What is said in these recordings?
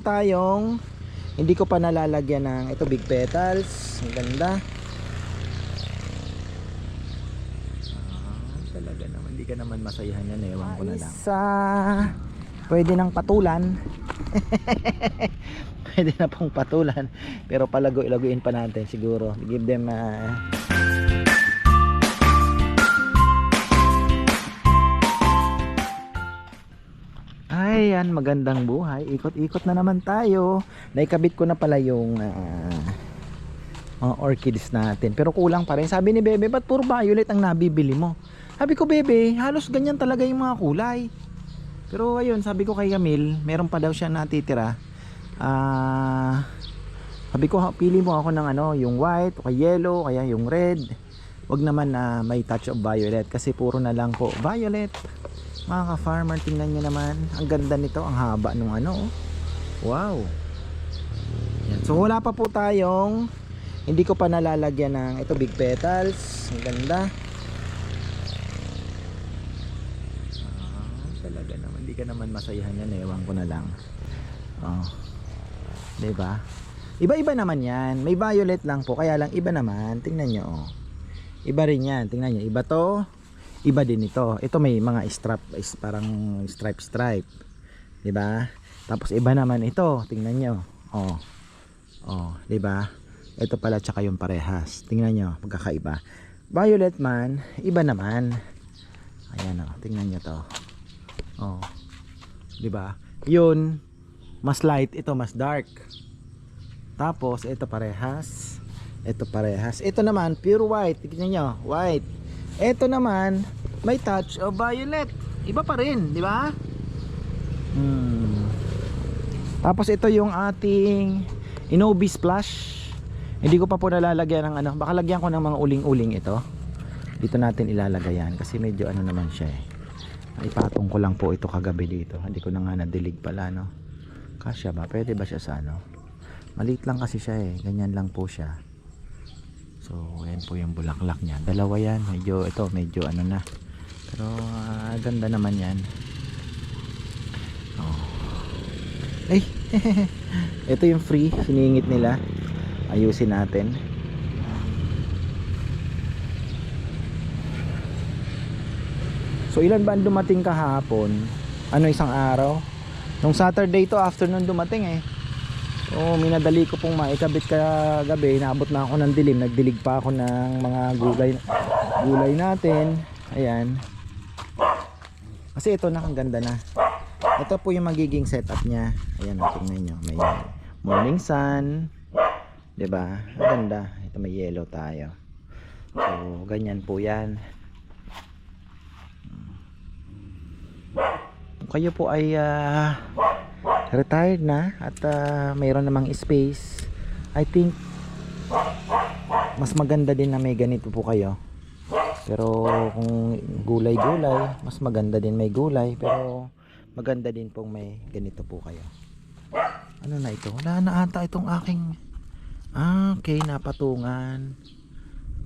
tayong hindi ko pa nalalagyan ng ito, big petals. Ang ganda. Talaga naman, hindi ka naman masayahan yan, ewan ko na lang. Pwede nang patulan. Pwede na pong patulan, pero palago-ilaguin pa natin siguro. Give them Ayan, magandang buhay. Ikot-ikot na naman tayo. Naikabit ko na pala yung orchids natin, pero kulang pa rin. Sabi ni Bebe, ba't puro violet ang nabibili mo? Sabi ko, Bebe, halos ganyan talaga yung mga kulay. Pero ayun, sabi ko kay Camille, meron pa daw siya natitira. Sabi ko, pili mo ako ng yung white, o yellow, kaya yung red. Wag naman na may touch of violet, kasi puro na lang po violet. Mga ka-farmer, tingnan nyo naman. Ang ganda nito, ang haba nung wow. Yan. So wala pa po tayong, hindi ko pa nalalagyan ng ito, big petals. Ang ganda. Talaga naman, hindi ka naman masayahan yan, ewan ko na lang. Diba? Iba-iba naman yan. May violet lang po, kaya lang iba naman. Tingnan nyo, iba rin yan. Tingnan nyo, iba to, iba din ito. Ito may mga parang stripe. Diba? Tapos iba naman ito. Tingnan nyo. Diba? Ito pala tsaka yung parehas. Tingnan nyo, magkakaiba. Violet man, iba naman. Ayan tingnan nyo to. Diba? Yun, mas light. Ito mas dark. Tapos ito parehas. Ito parehas. Ito naman pure white. Tingnan nyo, white. Ito naman may touch of violet. Iba pa rin, di ba? Tapos ito yung ating Inobi Splash. Hindi ko pa po nalalagyan ng baka lagyan ko ng mga uling-uling ito. Dito natin ilalagay yan kasi medyo naman siya Ipatong ko lang po ito kagabi dito. Hindi ko na nga nadilig pala Kasya ba? Pwede ba siya sa Maliit lang kasi siya ganyan lang po siya. So ayan po yung bulaklak niya. Dalawa yan, medyo na. Pero ganda naman yan. Ito yung free, siningit nila. Ayusin natin. So ilan ba ang dumating kahapon? Isang araw? Nung Saturday to, afternoon dumating minadali ko pong maikabit kagabi. Naabot na ako ng dilim. Nagdilig pa ako ng mga gulay natin. Ayan. Kasi ito ang ganda na. Ito po yung magiging setup nya. Ayan, tingnan nyo. May morning sun. Diba? Ang ganda. Ito may yellow tayo. So ganyan po yan. Kung kayo po ay retired na at mayroon namang space, I think mas maganda din na may ganito po kayo. Pero kung gulay-gulay, mas maganda din may gulay, pero maganda din pong may ganito po kayo. Ano na ito? Wala na ata itong aking okay, napatungan.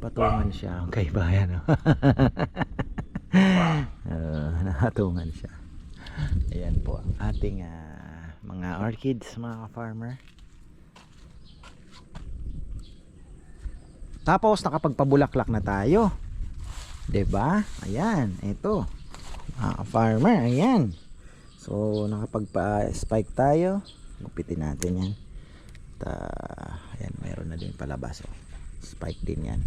Patungan siya. Okay ba yan? Napatungan siya. Ayan po ang ating mga orchids, mga ka-farmer. Tapos nakapagpabulaklak na tayo, 'di ba? Ayan, ito. Mga ka-farmer, ayan. So nakapagpa-spike tayo. Gupitin natin 'yan. Ayan, mayroon na din palabas Spike din 'yan.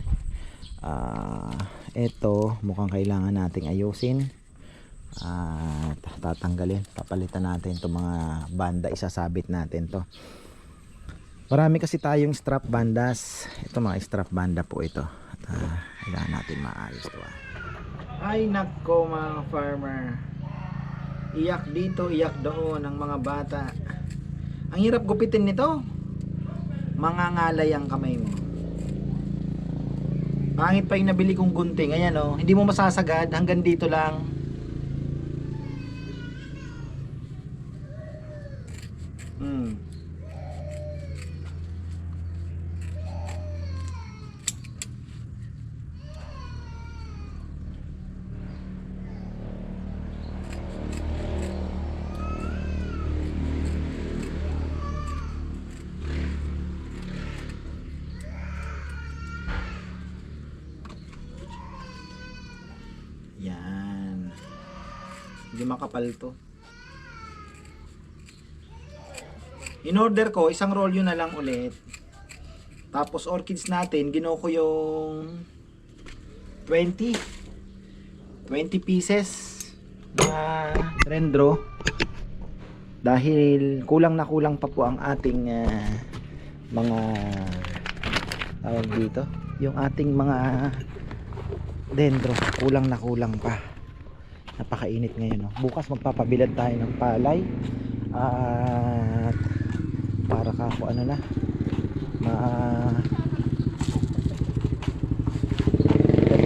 Ito mukhang kailangan nating ayusin. Tatanggalin, papalitan natin itong mga banda, isasabit natin to. Marami kasi tayong strap bandas. Ito mga strap banda po ito. Kailangan natin maayos to. Ay nako mga farmer, iyak dito, iyak doon ang mga bata. Ang hirap gupitin nito. Mangangalay ang kamay mo. Pangit pa yung nabili kong gunting. Ayan hindi mo masasagad, hanggang dito lang. Hindi makapal to. In order ko, isang roll yun na lang ulit. Tapos orchids natin, ginawa ko yung 20 pieces na rendro. Dahil kulang na kulang pa po ang ating mga tawag dito. Yung ating mga dendro, kulang na kulang pa. Napakainit ngayon, no? Bukas magpapabilad tayo ng palay. At para ka ano na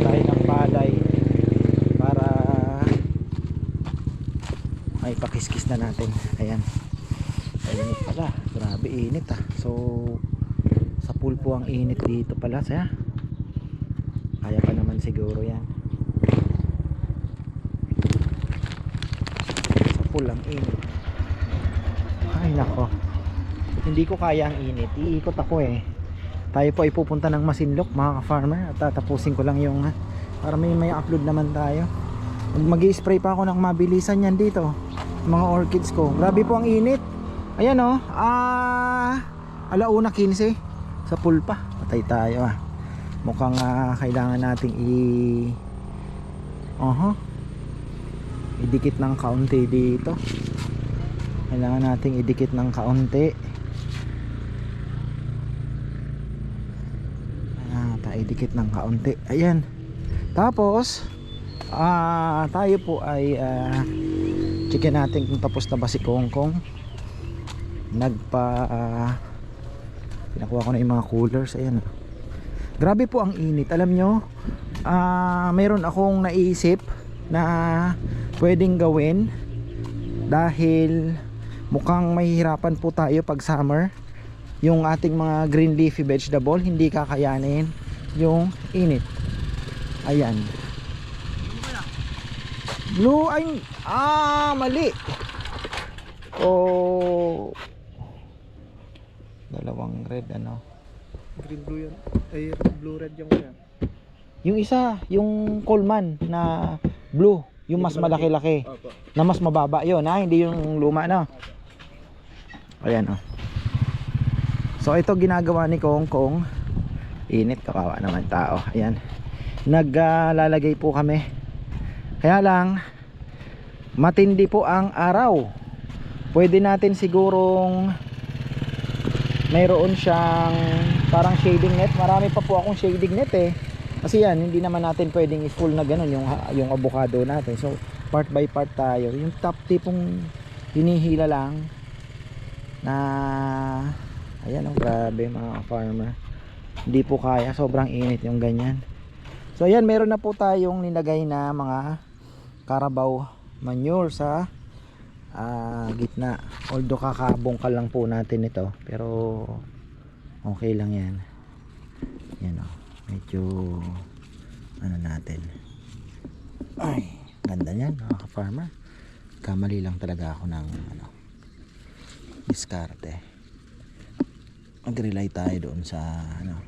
tayo ng palay para may pakiskis na natin. Ayan, init pala, grabe init so sa pool po ang init dito pala. Kaya pa naman siguro yan, sa pool ang init. Ay nako, hindi ko kaya ang init, iikot ako tayo po ay pupunta ng Masinloc mga ka-farmer, at tatapusin ko lang yung para may upload naman tayo. Mag-i-spray pa ako ng mabilisan yan dito, mga orchids ko. Grabe po ang init. Ayan alauna 15 sa pool pa. Patay tayo mukhang kailangan nating idikit ng kaunti dito. Kailangan nating idikit ng kaunti. Idikit ng kaunti. Ayan. Tapos tayo po ay checkin natin kung tapos na ba si Kongkong. Pinakuha ko na yung mga coolers. Ayan. Grabe po ang init. Alam nyo, mayroon akong naisip na pwedeng gawin dahil mukhang mahihirapan po tayo pag summer. Yung ating mga green leafy vegetable hindi kakayanin yung init. Ayan. Blue ay mali. Dalawang red green blue yan. Ay blue red yung yan. Yung isa, yung Coleman na blue, yung mas malaki-laki. Na mas mababa yun hindi yung luma Ayan So ito ginagawa ni Kongkong. Init, kawawa naman tao. Ayan. Naglalagay po kami. Kaya lang matindi po ang araw. Pwede natin sigurong mayroon siyang parang shading net. Marami pa po akong shading net Kasi yan, hindi naman natin pwedeng i-full na ganun yung avocado natin. So part by part tayo. Yung top tipong hinihila lang na ayan grabe mga farmer. Hindi po kaya, sobrang init yung ganyan. So ayan, meron na po tayong nilagay na mga Carabao manure sa gitna. Although kakabungkal lang po natin ito, pero okay lang yan. Yan medyo natin. Ay, ganda yan mga ka-farmer. Kamali lang talaga ako ng diskarte. Mag-rely tayo doon sa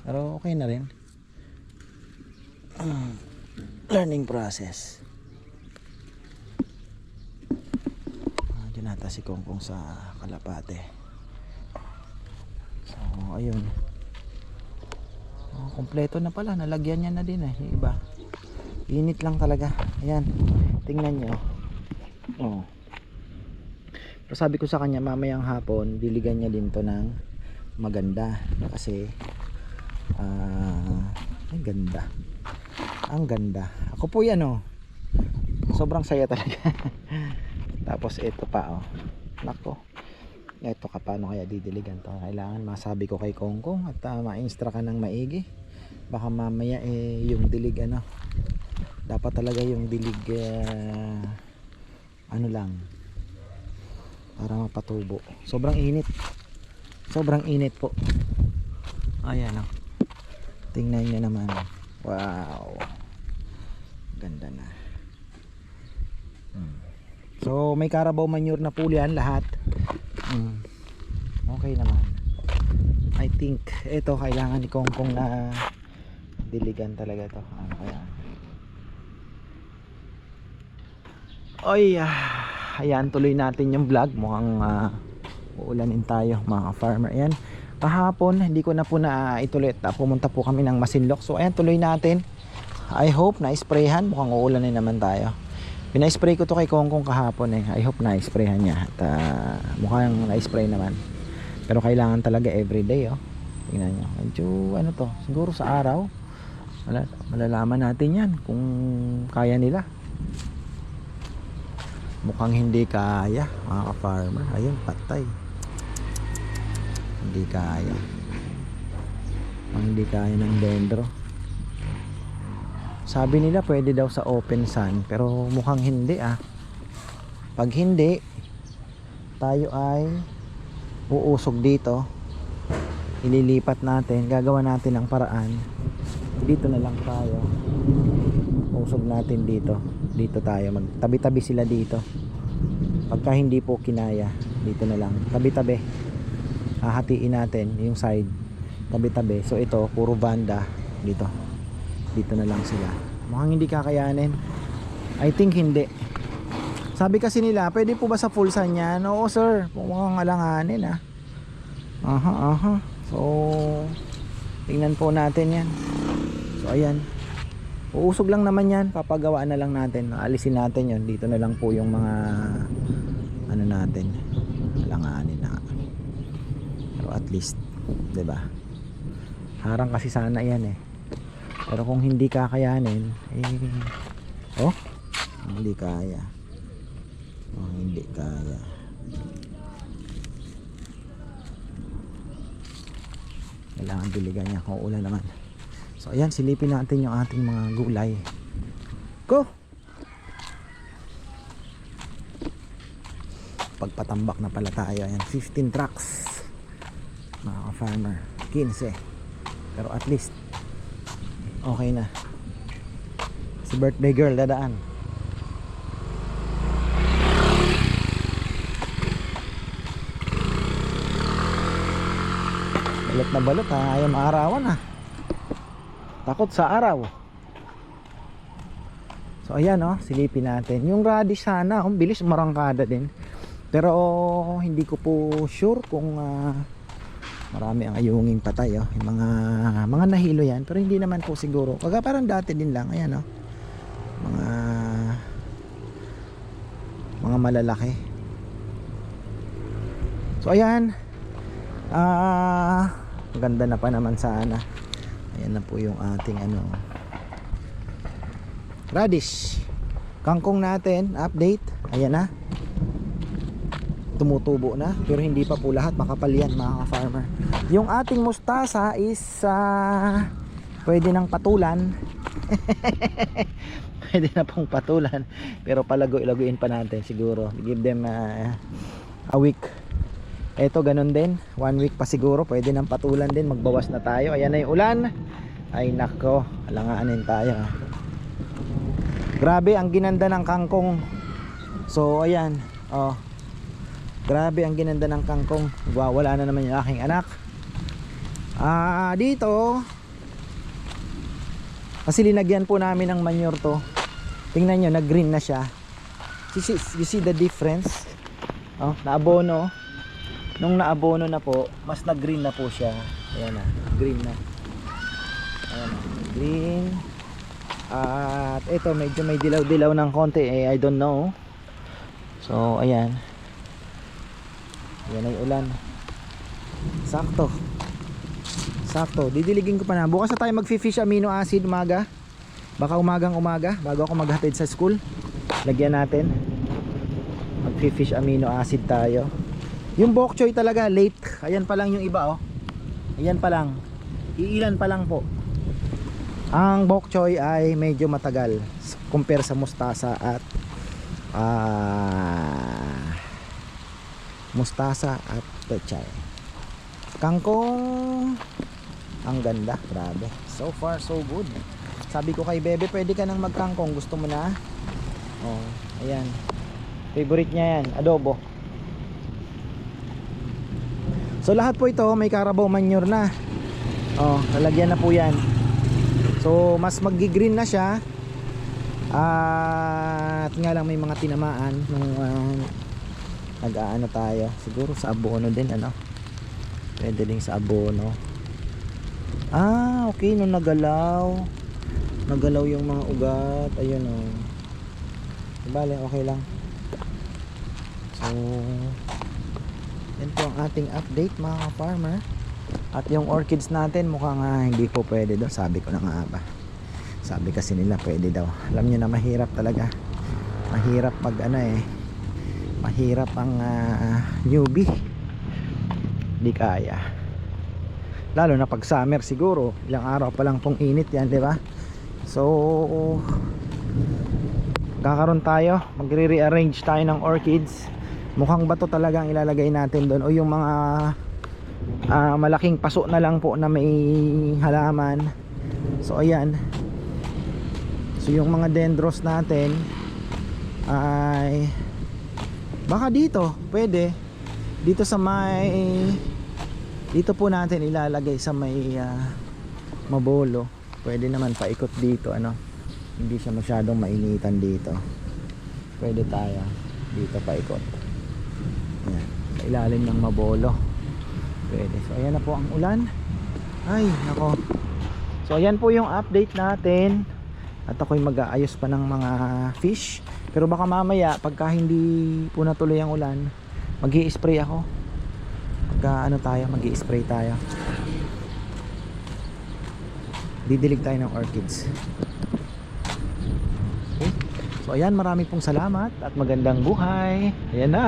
pero okay na rin. Learning process. Diyan nata si Kongkong sa kalapate. So ayun, kompleto na pala, nalagyan niya na din yung iba. Init lang talaga. Ayan, tingnan nyo. Pero sabi ko sa kanya mamayang hapon diligan niya din to ng maganda kasi ang ganda, ang ganda. Ako po yan sobrang saya talaga. Tapos ito pa nako, ito paano kaya didiligan to. Kailangan masabi ko kay Kongkong at ma-instruct ka ng maigi. Baka mamaya yung dilig dapat talaga yung dilig lang para mapatubo. Sobrang init. Sobrang init po. Ayan tingnan nyo naman. Wow, ganda na. So may Carabao manure na po yan lahat. Okay naman. I think ito kailangan ni Kongkong na diligan talaga to. Kaya ayan, tuloy natin yung vlog. Mukhang uulanin tayo mga farmer. Ayan, kahapon hindi ko na po na ituloy. Pumunta po kami ng Masinloc. So ayan, tuloy natin. I hope na-sprayhan. Mukhang uulanin naman tayo. Pina-spray ko to kay Kongkong kahapon eh. I hope na-sprayhan niya. At mukhang na-spray naman. Pero kailangan talaga everyday, oh. Tingnan nyo. Medyo ano to, siguro sa araw. Malalaman natin yan kung kaya nila. Mukhang hindi kaya, mga ka-farmer. Ayun, patay. Hindi kaya. Mukhang hindi kaya ng dendro. Sabi nila pwede daw sa open sun, pero mukhang hindi ah. Pag hindi, tayo ay uusog dito. Ililipat natin, gagawa natin ang paraan. Dito na lang tayo. Usog natin dito. Dito tayo, magtabi-tabi sila dito. Pagka hindi po kinaya, dito na lang. Tabi-tabi. Hahatiin natin yung side. Tabi-tabi. So ito, puro banda dito. Dito na lang sila. Mukhang hindi kakayanin. I think hindi. Sabi kasi nila, pwede po ba sa full sun yan? Oo sir, mukhang alanganin ah. Aha. So tingnan po natin yan. So ayan, uusog lang naman yan. Papagawaan na lang natin. Alisin natin yon. Dito na lang po yung mga ano natin, alanganin na. Pero at least, 'di ba? Harang kasi sana yan eh. Pero kung hindi kakayanin, hindi kaya. Hindi kaya. Kailangan diligan niya kung ulan naman. So ayan, silipin natin yung ating mga gulay. Go! Pagpatambak na pala tayo. Ayan, 15 trucks. Mga farmer, 15. Pero at least okay na. Si birthday girl dadaan. Balot na balot ha. Ayaw maarawan ha. Takot sa araw. So ayan oh, silipin natin. Yung radish sana, bilis marangkada din. Pero hindi ko po sure kung marami ang ayunging patay oh. Yung mga nahilo yan, pero hindi naman po siguro. Parang dati din lang. Ayan oh. Mga malalaki. So ayan. Ganda na pa naman sana. Ayan na po yung ating radish. Kangkong natin, update. Ayan na. Tumutubo na, pero hindi pa po lahat. Makapal yan mga ka-farmer. Yung ating mustasa is pwede nang patulan. Pwede na pong patulan, pero palaguin pa natin siguro. Give them a week. Eto ganun din, 1 week pa siguro. Pwede nang patulan din, magbawas na tayo. Ayan na yung ulan. Ay nako, alanganin tayo. Grabe ang ginanda ng kangkong. So ayan, oh. Grabe ang ginanda ng kangkong. Wala na naman yung aking anak. Dito kasi linagyan po namin ng manure to. Tingnan nyo, nag green na siya. You see the difference? Oh, naabono. Nung naabono na po, mas nag green na po siya. Ayan na, green na. Ayan na, green. At ito medyo may dilaw-dilaw ng konti I don't know. So ayan. Yan ay ulan. Sakto. Didiligin ko pa na. Bukas na tayo mag-fish amino acid umaga. Baka umaga bago ako maghatid sa school. Lagyan natin. Mag-fish amino acid tayo. Yung bok choy talaga late. Ayan pa lang yung iba oh. Ayan pa lang. Iilan pa lang po. Ang bok choy ay medyo matagal compare sa mustasa at mustasa at pechay. Kangkong ang ganda, grabe. So far so good. Sabi ko kay Bebe, pwede ka nang magkangkong, gusto mo na? Oh, ayan. Favorite niya yan, adobo. So lahat po ito may Carabao manure na. Oh, lalagyan na po yan. So mas maggi-green na siya. At nga lang may mga tinamaan nung nag-aano tayo. Siguro sa abono din ano. Pwede din sa abono. Okay, nung nagalaw. Nagalaw yung mga ugat. Ayun oh. Bale, okay lang. So, yan po ang ating update mga farmer. At yung orchids natin mukhang hindi po pwede daw. Sabi ko na nga ba. Sabi kasi nila pwede daw. Alam nyo na mahirap talaga. Mahirap pag mahirap ang newbie. Di kaya. Lalo na pag summer siguro. Ilang araw pa lang pong init yan, di ba? So, kakaroon tayo. Magre-rearrange tayo ng orchids. Mukhang bato talaga ang ilalagay natin doon. O yung mga malaking paso na lang po na may halaman. So, ayan. So, yung mga dendros natin ay baka dito, pwede dito sa may dito po natin ilalagay sa may mabolo. Pwede naman paikot dito ano. Hindi siya masyadong mainitan dito. Pwede tayo dito paikot. Ayan, sa ilalim ng mabolo. Pwede. So ayan na po ang ulan. Ay, nako. So ayan po yung update natin. At ako'y mag-aayos pa ng mga fish. Pero baka mamaya pagka hindi po natuloy ang ulan, mag-i-spray ako. Pagka mag-i-spray tayo. Didilig tayo ng orchids. Okay. So ayan, marami pong salamat at magandang buhay. Ayan na.